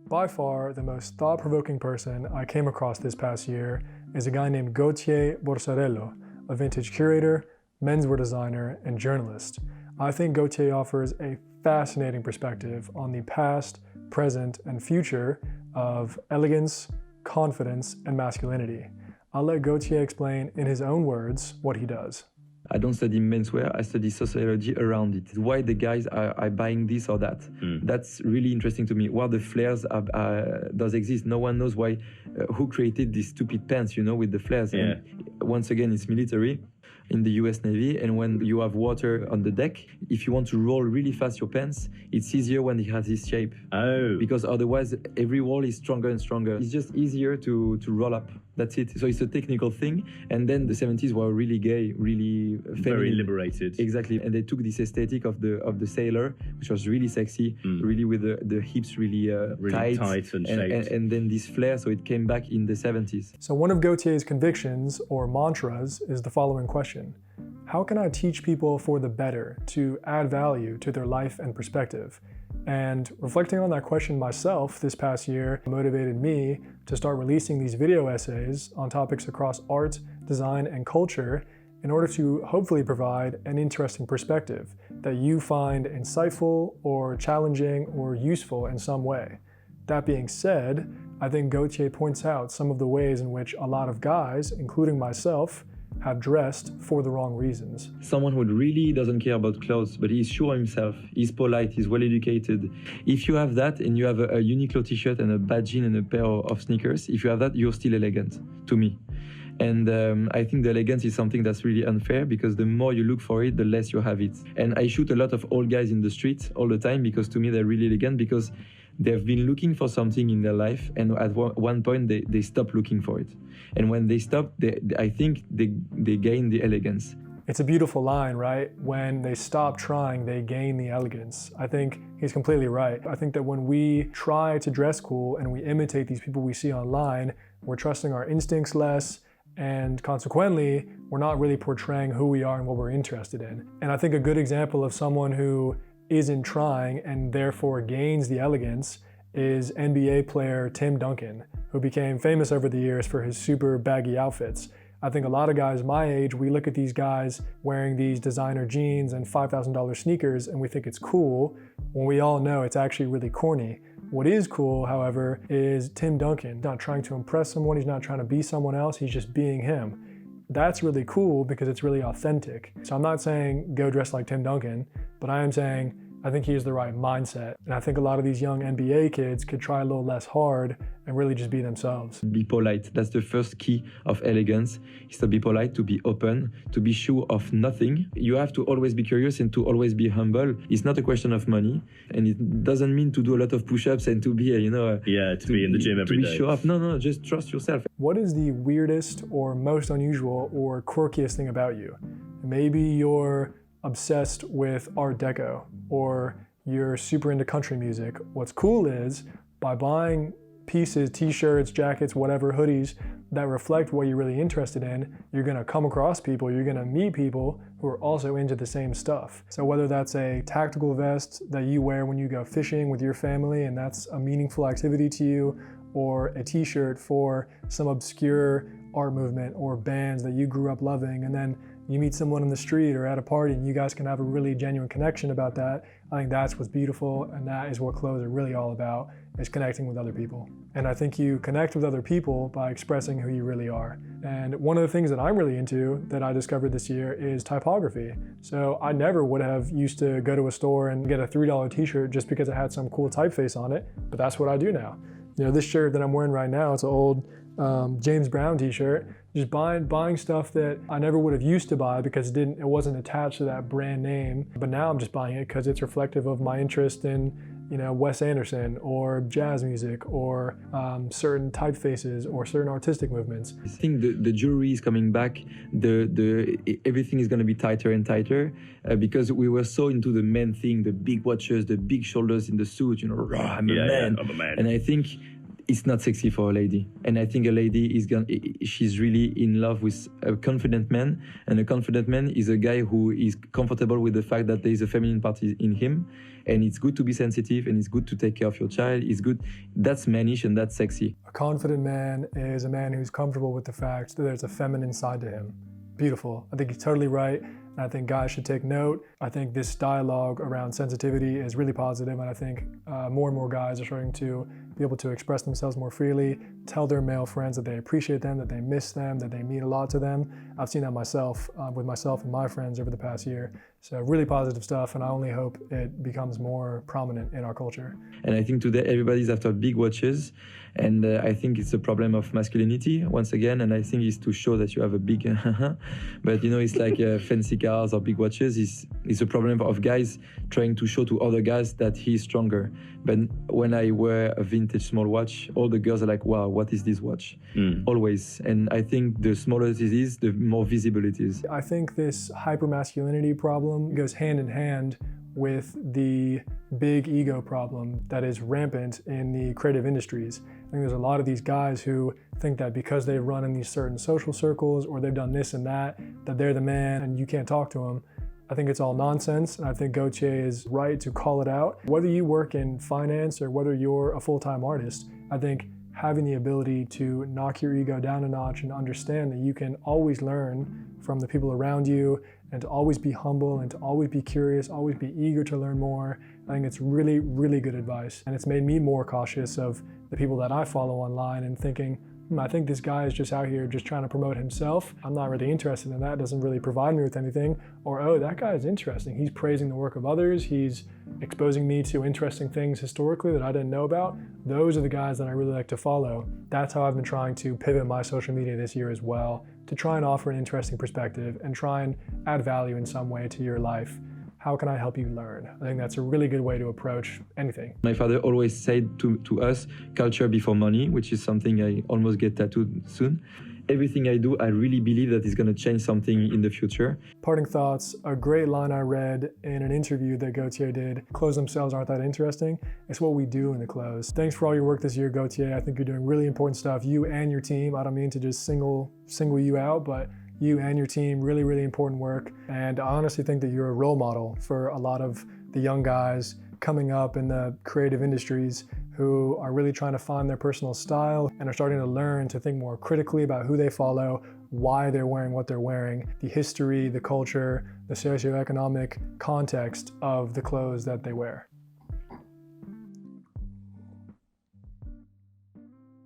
By far, the most thought-provoking person I came across this past year is a guy named Gauthier Borsarello, a vintage curator, menswear designer, and journalist. I think Gauthier offers a fascinating perspective on the past, present, and future of elegance, confidence, and masculinity. I'll let Gauthier explain in his own words what he does. I don't study menswear, I study sociology around it. Why the guys are buying this or that. That's really interesting to me. What the flares does exist. No one knows why, who created these stupid pants, with the flares. Yeah. And once again, it's military in the US Navy, and when you have water on the deck, if you want to roll really fast your pants, it's easier when it has this shape. Oh. Because otherwise, every wall is stronger and stronger. It's just easier to roll up. That's it. So it's a technical thing. And then the 70s were really gay, really feminine. Very liberated. Exactly. And they took this aesthetic of the sailor, which was really sexy, really with the hips really tight and shaped. And then this flare, so it came back in the 70s. So one of Gauthier's convictions or mantras is the following question. How can I teach people for the better to add value to their life and perspective? And reflecting on that question myself this past year motivated me to start releasing these video essays on topics across art, design, and culture in order to hopefully provide an interesting perspective that you find insightful or challenging or useful in some way. That being said, I think Gauthier points out some of the ways in which a lot of guys, including myself, have dressed for the wrong reasons. Someone who really doesn't care about clothes, but he's sure himself, he's polite, he's well educated. If you have that and you have a Uniqlo t-shirt and a bad jean and a pair of sneakers, if you have that, you're still elegant, to me. And I think the elegance is something that's really unfair because the more you look for it, the less you have it. And I shoot a lot of old guys in the street all the time because to me they're really elegant because they've been looking for something in their life, and at one point they stop looking for it. And when they stop, I think they gain the elegance. It's a beautiful line, right? When they stop trying, they gain the elegance. I think he's completely right. I think that when we try to dress cool and we imitate these people we see online, we're trusting our instincts less, and consequently, we're not really portraying who we are and what we're interested in. And I think a good example of someone who isn't trying and therefore gains the elegance is NBA player Tim Duncan, who became famous over the years for his super baggy outfits. I think a lot of guys my age, we look at these guys wearing these designer jeans and $5,000 sneakers and we think it's cool, when we all know it's actually really corny. What is cool, however, is Tim Duncan. He's not trying to impress someone, he's not trying to be someone else, he's just being him. That's really cool because it's really authentic. So I'm not saying go dress like Tim Duncan, but I am saying I think he has the right mindset. And I think a lot of these young NBA kids could try a little less hard and really just be themselves. Be polite. That's the first key of elegance, is to be polite, to be open, to be sure of nothing. You have to always be curious and to always be humble. It's not a question of money. And it doesn't mean to do a lot of push-ups and to be, be in the gym every day. To be show up. No, just trust yourself. What is the weirdest or most unusual or quirkiest thing about you? Maybe you're obsessed with Art Deco, or you're super into country music. What's cool is by buying pieces, t-shirts, jackets, whatever, hoodies that reflect what you're really interested in, you're gonna come across people, you're gonna meet people who are also into the same stuff. So whether that's a tactical vest that you wear when you go fishing with your family and that's a meaningful activity to you, or a t-shirt for some obscure art movement or bands that you grew up loving, and then you meet someone in the street or at a party and you guys can have a really genuine connection about that. I think that's what's beautiful, and that is what clothes are really all about, is connecting with other people. And I think you connect with other people by expressing who you really are. And one of the things that I'm really into that I discovered this year is typography. So I never would have used to go to a store and get a $3 t-shirt just because it had some cool typeface on it, but that's what I do now. This shirt that I'm wearing right now, it's an old James Brown t-shirt. Just buying stuff that I never would have used to buy because it wasn't attached to that brand name. But now I'm just buying it because it's reflective of my interest in, Wes Anderson or jazz music or certain typefaces or certain artistic movements. I think the jewelry is coming back. Everything is going to be tighter and tighter because we were so into the men thing, the big watches, the big shoulders in the suit. I'm a man. I'm a man. And I think it's not sexy for a lady. And I think a lady she's really in love with a confident man. And a confident man is a guy who is comfortable with the fact that there is a feminine part in him. And it's good to be sensitive, and it's good to take care of your child. It's good. That's mannish and that's sexy. A confident man is a man who's comfortable with the fact that there's a feminine side to him. Beautiful. I think he's totally right. And I think guys should take note. I think this dialogue around sensitivity is really positive, and I think more and more guys are starting to be able to express themselves more freely, tell their male friends that they appreciate them, that they miss them, that they mean a lot to them. I've seen that myself, with myself and my friends over the past year. So really positive stuff, and I only hope it becomes more prominent in our culture. And I think today everybody's after big watches, and I think it's a problem of masculinity once again, and I think it's to show that you have a big but it's like fancy cars or big watches is a problem of guys trying to show to other guys that he's stronger. But when I wear a vintage small watch, all the girls are like, wow, what is this watch? Always. And I think the smaller it is, the more visible it is. I think this hypermasculinity problem goes hand in hand with the big ego problem that is rampant in the creative industries. I think there's a lot of these guys who think that because they run in these certain social circles or they've done this and that they're the man and you can't talk to them. I think it's all nonsense, and I think Gauthier is right to call it out. Whether you work in finance or whether you're a full-time artist, I think having the ability to knock your ego down a notch and understand that you can always learn from the people around you, and to always be humble and to always be curious, always be eager to learn more. I think it's really, really good advice. And it's made me more cautious of the people that I follow online and thinking, I think this guy is just out here just trying to promote himself. I'm not really interested in that. It doesn't really provide me with anything. Or, oh, that guy is interesting. He's praising the work of others. He's exposing me to interesting things historically that I didn't know about. Those are the guys that I really like to follow. That's how I've been trying to pivot my social media this year as well, to try and offer an interesting perspective and try and add value in some way to your life. How can I help you learn? I think that's a really good way to approach anything. My father always said to us, culture before money, which is something I almost get tattooed soon. Everything I do, I really believe that it's going to change something in the future. Parting thoughts, a great line I read in an interview that Gauthier did. Clothes themselves aren't that interesting. It's what we do in the clothes. Thanks for all your work this year, Gauthier. I think you're doing really important stuff. You and your team. I don't mean to just single you out, but you and your team, really, really important work. And I honestly think that you're a role model for a lot of the young guys coming up in the creative industries who are really trying to find their personal style and are starting to learn to think more critically about who they follow, why they're wearing what they're wearing, the history, the culture, the socioeconomic context of the clothes that they wear.